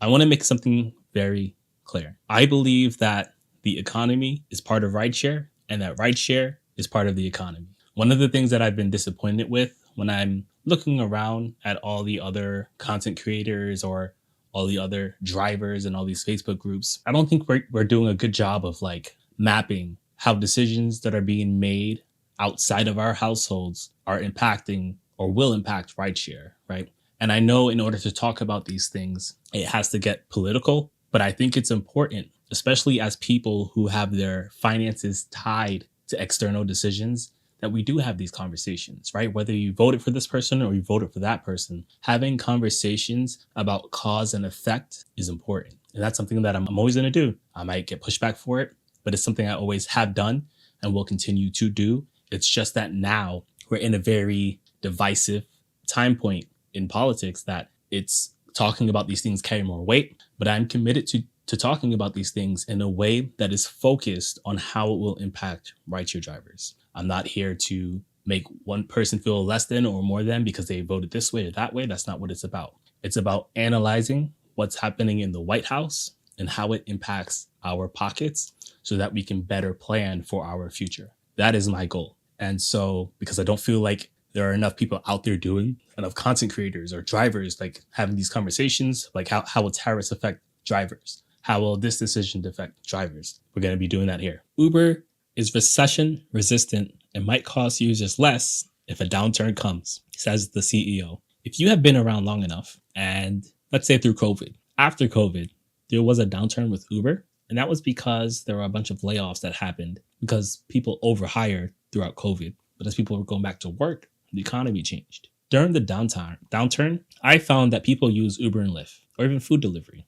I want to make something very clear. I believe that the economy is part of rideshare and that rideshare is part of the economy. One of the things that I've been disappointed with when I'm looking around at all the other content creators or all the other drivers and all these Facebook groups, I don't think we're doing a good job of like mapping how decisions that are being made outside of our households are impacting or will impact rideshare, right? And I know in order to talk about these things, it has to get political, but I think it's important, especially as people who have their finances tied to external decisions, that we do have these conversations, right? Whether you voted for this person or you voted for that person, having conversations about cause and effect is important. And that's something that I'm always going to do. I might get pushback for it, but it's something I always have done and will continue to do. It's just that now we're in a very divisive time point in politics that it's talking about these things carry more weight, but I'm committed to talking about these things in a way that is focused on how it will impact rideshare drivers. I'm not here to make one person feel less than or more than because they voted this way or that way. That's not what it's about. It's about analyzing what's happening in the White House and how it impacts our pockets so that we can better plan for our future. That is my goal. And so, because I don't feel like there are enough people out there doing, enough content creators or drivers, like having these conversations, like how will tariffs affect drivers? How will this decision affect drivers? We're going to be doing that here. Uber is recession resistant and might cost users less if a downturn comes, says the CEO. If you have been around long enough, and let's say through COVID, after COVID, there was a downturn with Uber, and that was because there were a bunch of layoffs that happened because people overhired throughout COVID. But as people were going back to work, the economy changed. During the downturn, I found that people use Uber and Lyft or even food delivery.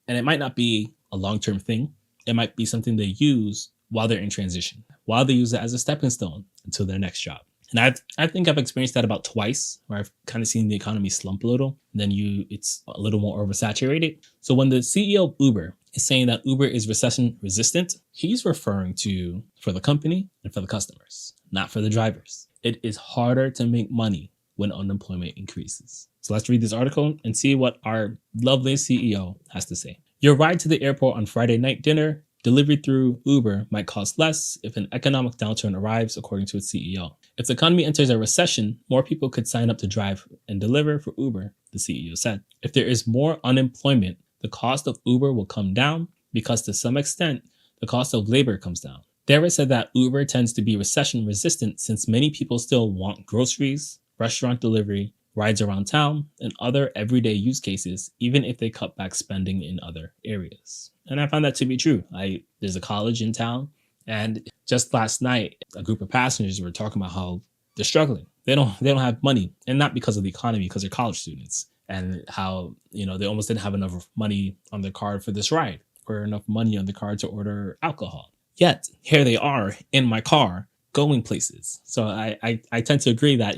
And it might not be a long-term thing. It might be something they use while they're in transition, while they use it as a stepping stone until their next job. And I think I've experienced that about twice, where I've kind of seen the economy slump a little, and then it's a little more oversaturated. So when the CEO of Uber is saying that Uber is recession resistant, he's referring to for the company and for the customers, not for the drivers. It is harder to make money when unemployment increases. So let's read this article and see what our lovely CEO has to say. Your ride to the airport on Friday night dinner delivered through Uber might cost less if an economic downturn arrives, according to its CEO. If the economy enters a recession, more people could sign up to drive and deliver for Uber, the CEO said. If there is more unemployment, the cost of Uber will come down because to some extent, the cost of labor comes down. Dara said that Uber tends to be recession resistant since many people still want groceries, restaurant delivery, rides around town, and other everyday use cases, even if they cut back spending in other areas. And I found that to be true. There's a college in town, and just last night, a group of passengers were talking about how they're struggling. They don't have money, and not because of the economy, because they're college students, and how, they almost didn't have enough money on their card for this ride or enough money on the card to order alcohol. Yet here they are in my car going places. So I tend to agree that,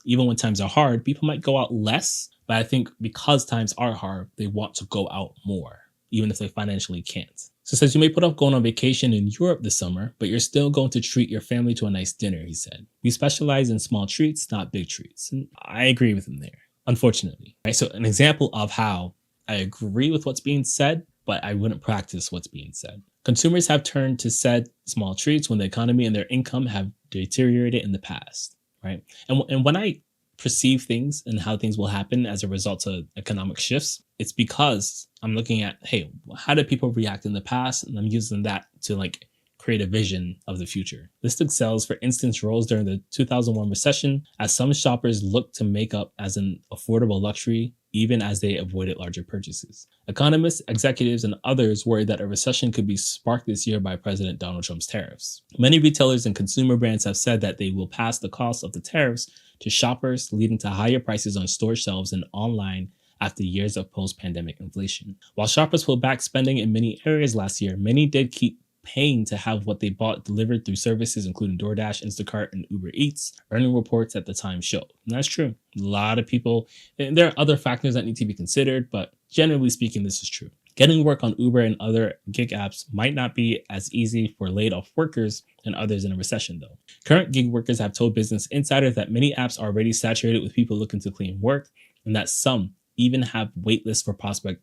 even when times are hard, people might go out less. But I think because times are hard, they want to go out more, even if they financially can't. So it says you may put off going on vacation in Europe this summer, but you're still going to treat your family to a nice dinner, he said. We specialize in small treats, not big treats. And I agree with him there, unfortunately. Right? So an example of how I agree with what's being said, but I wouldn't practice what's being said. Consumers have turned to said small treats when the economy and their income have deteriorated in the past, right? And when I perceive things and how things will happen as a result of economic shifts, it's because I'm looking at, hey, how did people react in the past? And I'm using that to create a vision of the future. Listed sales, for instance, rose during the 2001 recession as some shoppers looked to make up as an affordable luxury, even as they avoided larger purchases. Economists, executives, and others worried that a recession could be sparked this year by President Donald Trump's tariffs. Many retailers and consumer brands have said that they will pass the cost of the tariffs to shoppers, leading to higher prices on store shelves and online after years of post-pandemic inflation. While shoppers pulled back spending in many areas last year, many did keep paying to have what they bought delivered through services including DoorDash, Instacart, and Uber Eats, earning reports at the time showed. And that's true. A lot of people, and there are other factors that need to be considered, but generally speaking, this is true. Getting work on Uber and other gig apps might not be as easy for laid-off workers and others in a recession, though. Current gig workers have told Business Insider that many apps are already saturated with people looking to claim work, and that some even have wait lists for prospect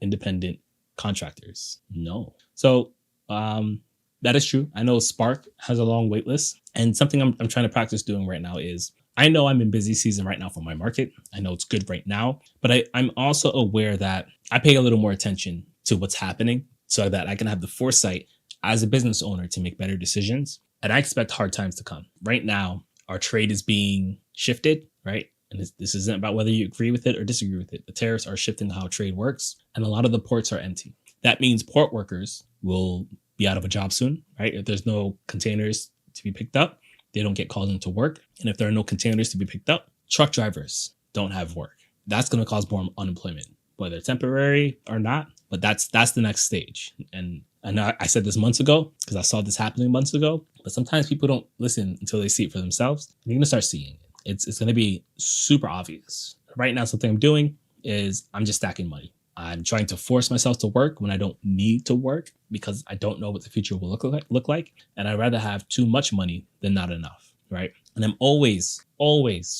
independent contractors? No. So that is true. I know Spark has a long wait list, and something I'm trying to practice doing right now is, I know I'm in busy season right now for my market. I know it's good right now, but I'm also aware that I pay a little more attention to what's happening so that I can have the foresight as a business owner to make better decisions. And I expect hard times to come. Right now, our trade is being shifted, right? And this isn't about whether you agree with it or disagree with it. The tariffs are shifting how trade works, and a lot of the ports are empty. That means port workers will be out of a job soon, right? If there's no containers to be picked up, they don't get called into work. And if there are no containers to be picked up, truck drivers don't have work. That's going to cause more unemployment, whether temporary or not. But that's the next stage. And I know I said this months ago because I saw this happening months ago. But sometimes people don't listen until they see it for themselves. And you're going to start seeing it. It's going to be super obvious. Right now, something I'm doing is I'm just stacking money. I'm trying to force myself to work when I don't need to work because I don't know what the future will look like. And I'd rather have too much money than not enough, right? And I'm always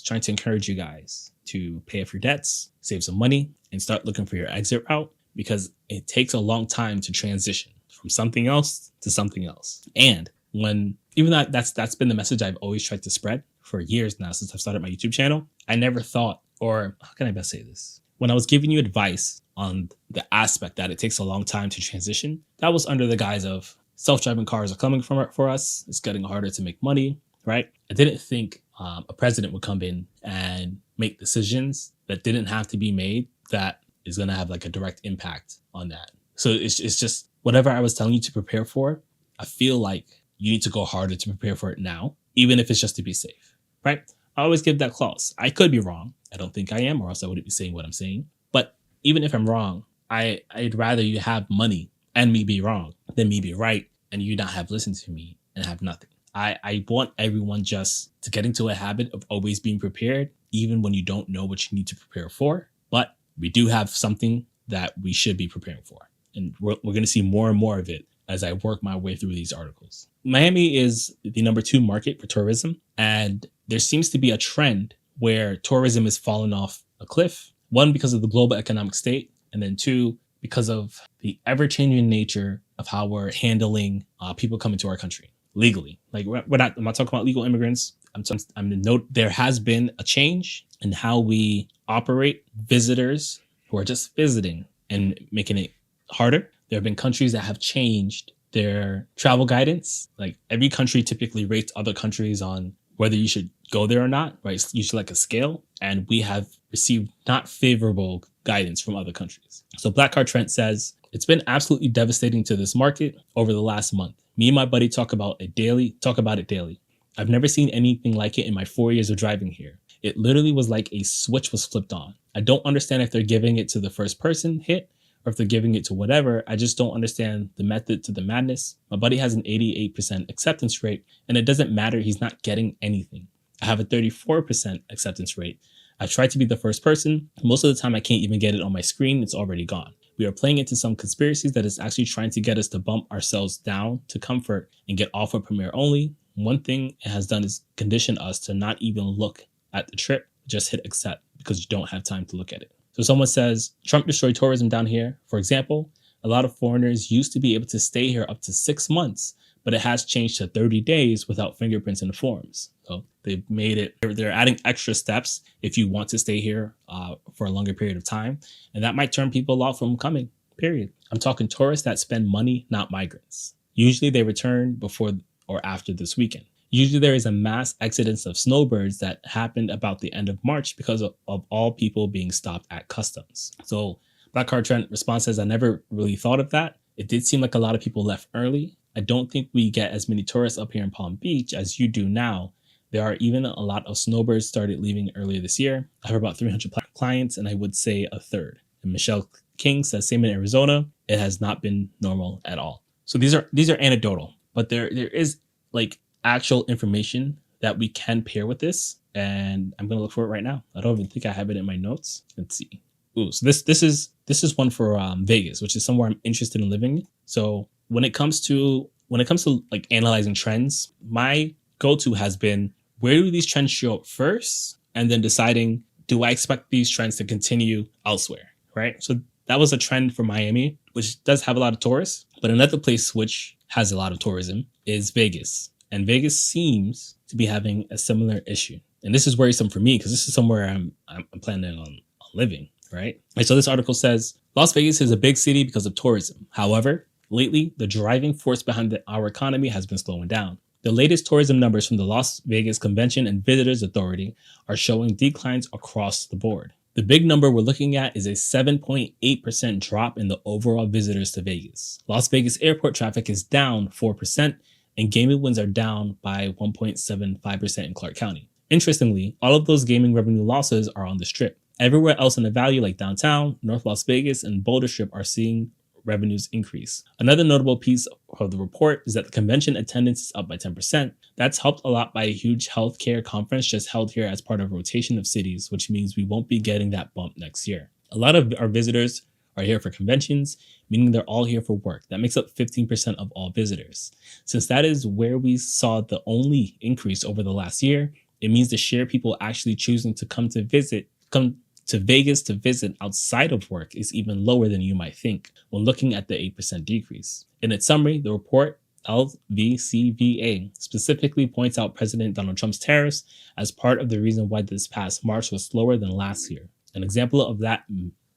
trying to encourage you guys to pay off your debts, save some money, and start looking for your exit route, because it takes a long time to transition from something else to something else. And even though that's been the message I've always tried to spread for years now since I've started my YouTube channel, I never thought, or how can I best say this? When I was giving you advice on the aspect that it takes a long time to transition, that was under the guise of self-driving cars are coming for us. It's getting harder to make money, right? I didn't think a president would come in and make decisions that didn't have to be made that is going to have like a direct impact on that. So it's just whatever I was telling you to prepare for, I feel like you need to go harder to prepare for it now, even if it's just to be safe, right? I always give that clause. I could be wrong. I don't think I am, or else I wouldn't be saying what I'm saying. But even if I'm wrong, I'd rather you have money and me be wrong than me be right and you not have listened to me and have nothing. I want everyone just to get into a habit of always being prepared, even when you don't know what you need to prepare for. But we do have something that we should be preparing for. And we're going to see more and more of it as I work my way through these articles. Miami is the number 2 market for tourism. And there seems to be a trend where tourism is falling off a cliff. 1, because of the global economic state. And then 2, because of the ever-changing nature of how we're handling people coming to our country legally. Like I'm not talking about legal immigrants. I'm to note there has been a change in how we operate visitors who are just visiting and making it harder. There have been countries that have changed their travel guidance. Like every country typically rates other countries on whether you should go there or not, right? It's usually like a scale. And we have received not favorable guidance from other countries. So Black Card Trent says, it's been absolutely devastating to this market over the last month. Me and my buddy talk about it daily. I've never seen anything like it in my 4 years of driving here. It literally was like a switch was flipped on. I don't understand if they're giving it to the first person hit or if they're giving it to whatever. I just don't understand the method to the madness. My buddy has an 88% acceptance rate, and it doesn't matter. He's not getting anything. I have a 34% acceptance rate. I tried to be the first person. Most of the time, I can't even get it on my screen. It's already gone. We are playing into some conspiracies that is actually trying to get us to bump ourselves down to comfort and get off of Premier only. One thing it has done is condition us to not even look at the trip, just hit accept because you don't have time to look at it. So someone says, Trump destroyed tourism down here. For example, a lot of foreigners used to be able to stay here up to 6 months, but it has changed to 30 days without fingerprints in the forms. So they've made it, they're adding extra steps if you want to stay here for a longer period of time. And that might turn people off from coming, period. I'm talking tourists that spend money, not migrants. Usually they return before or after this weekend. Usually there is a mass exodus of snowbirds that happened about the end of March because of all people being stopped at customs. So Black Card Trent response says, I never really thought of that. It did seem like a lot of people left early. I don't think we get as many tourists up here in Palm Beach as you do now. There are even a lot of snowbirds started leaving earlier this year. I have about 300 clients, and I would say a third. And Michelle King says, same in Arizona. It has not been normal at all. So these are anecdotal, but there is like actual information that we can pair with this. And I'm going to look for it right now. I don't even think I have it in my notes. Let's see. Ooh, so this is one for Vegas, which is somewhere I'm interested in living. So when it comes to like analyzing trends, my go-to has been, where do these trends show up first? And then deciding, do I expect these trends to continue elsewhere? Right? So That was a trend for Miami, which does have a lot of tourists. But another place which has a lot of tourism is Vegas. And Vegas seems to be having a similar issue. And this is worrisome for me because this is somewhere I'm planning on living, right? And so this article says, Las Vegas is a big city because of tourism. However, lately, the driving force behind our economy has been slowing down. The latest tourism numbers from the Las Vegas Convention and Visitors Authority are showing declines across the board. The big number we're looking at is a 7.8% drop in the overall visitors to Vegas. Las Vegas airport traffic is down 4%, and gaming wins are down by 1.75% in Clark County. Interestingly, all of those gaming revenue losses are on the Strip. Everywhere else in the valley, like downtown, North Las Vegas, and Boulder Strip, are seeing revenues increase. Another notable piece of the report is that the convention attendance is up by 10%. That's helped a lot by a huge healthcare conference just held here as part of a rotation of cities, which means we won't be getting that bump next year. A lot of our visitors are here for conventions, meaning they're all here for work. That makes up 15% of all visitors. Since that is where we saw the only increase over the last year, it means the share people actually choosing to come to Vegas to visit outside of work is even lower than you might think when looking at the 8% decrease. In its summary, the report LVCVA specifically points out President Donald Trump's tariffs as part of the reason why this past March was slower than last year. An example of that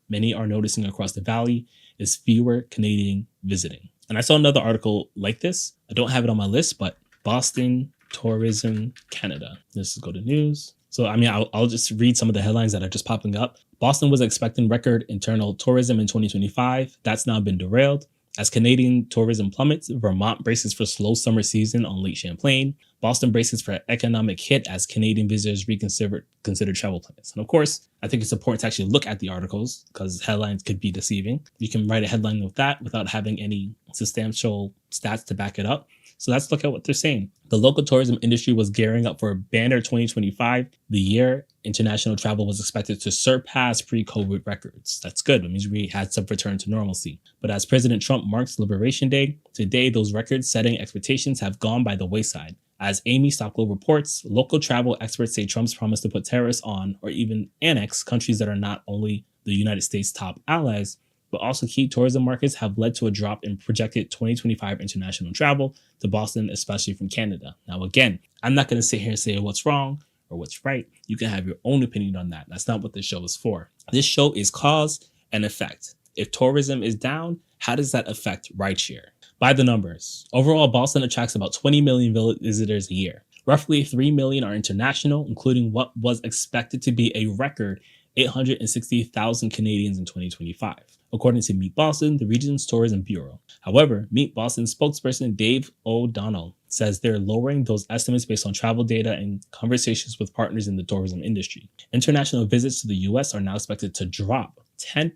many are noticing across the valley is fewer Canadian visiting. And I saw another article like this. I don't have it on my list, but Boston Tourism Canada. Let's go to news. So, I'll just read some of the headlines that are just popping up. Boston was expecting record internal tourism in 2025. That's now been derailed. As Canadian tourism plummets, Vermont braces for slow summer season on Lake Champlain. Boston braces for economic hit as Canadian visitors reconsider travel plans. And of course, I think it's important to actually look at the articles because headlines could be deceiving. You can write a headline with that without having any substantial stats to back it up. So let's look at what they're saying. The local tourism industry was gearing up for a banner 2025. The year international travel was expected to surpass pre-COVID records. That's good. It means we had some return to normalcy. But as President Trump marks Liberation Day, today those record-setting expectations have gone by the wayside. As Amy Stockwell reports, local travel experts say Trump's promise to put tariffs on or even annex countries that are not only the United States' top allies, but also key tourism markets have led to a drop in projected 2025 international travel to Boston, especially from Canada. Now, again, I'm not going to sit here and say what's wrong or what's right. You can have your own opinion on that. That's not what this show is for. This show is cause and effect. If tourism is down, how does that affect rideshare? By the numbers, overall, Boston attracts about 20 million visitors a year. Roughly 3 million are international, including what was expected to be a record 860,000 Canadians in 2025, according to Meet Boston, the region's tourism bureau. However, Meet Boston spokesperson Dave O'Donnell says they're lowering those estimates based on travel data and conversations with partners in the tourism industry. International visits to the U.S. are now expected to drop 10%,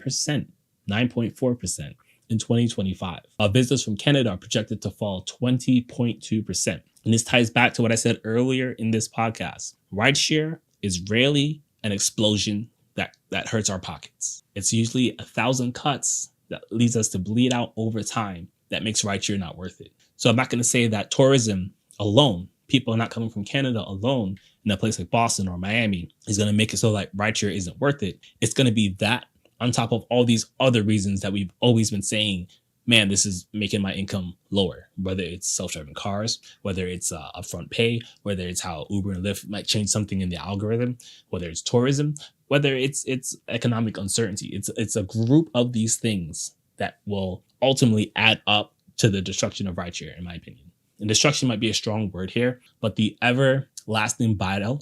9.4%. in 2025. Visitors from Canada are projected to fall 20.2%. And this ties back to what I said earlier in this podcast. Rideshare is rarely an explosion that hurts our pockets. It's usually 1,000 cuts that leads us to bleed out over time that makes rideshare not worth it. So I'm not going to say that tourism alone, people not coming from Canada alone in a place like Boston or Miami is going to make it so like rideshare isn't worth it. It's going to be that on top of all these other reasons that we've always been saying, man, this is making my income lower, whether it's self-driving cars, whether it's upfront pay, whether it's how Uber and Lyft might change something in the algorithm, whether it's tourism, whether it's economic uncertainty. It's a group of these things that will ultimately add up to the destruction of rideshare, in my opinion. And destruction might be a strong word here, but the everlasting battle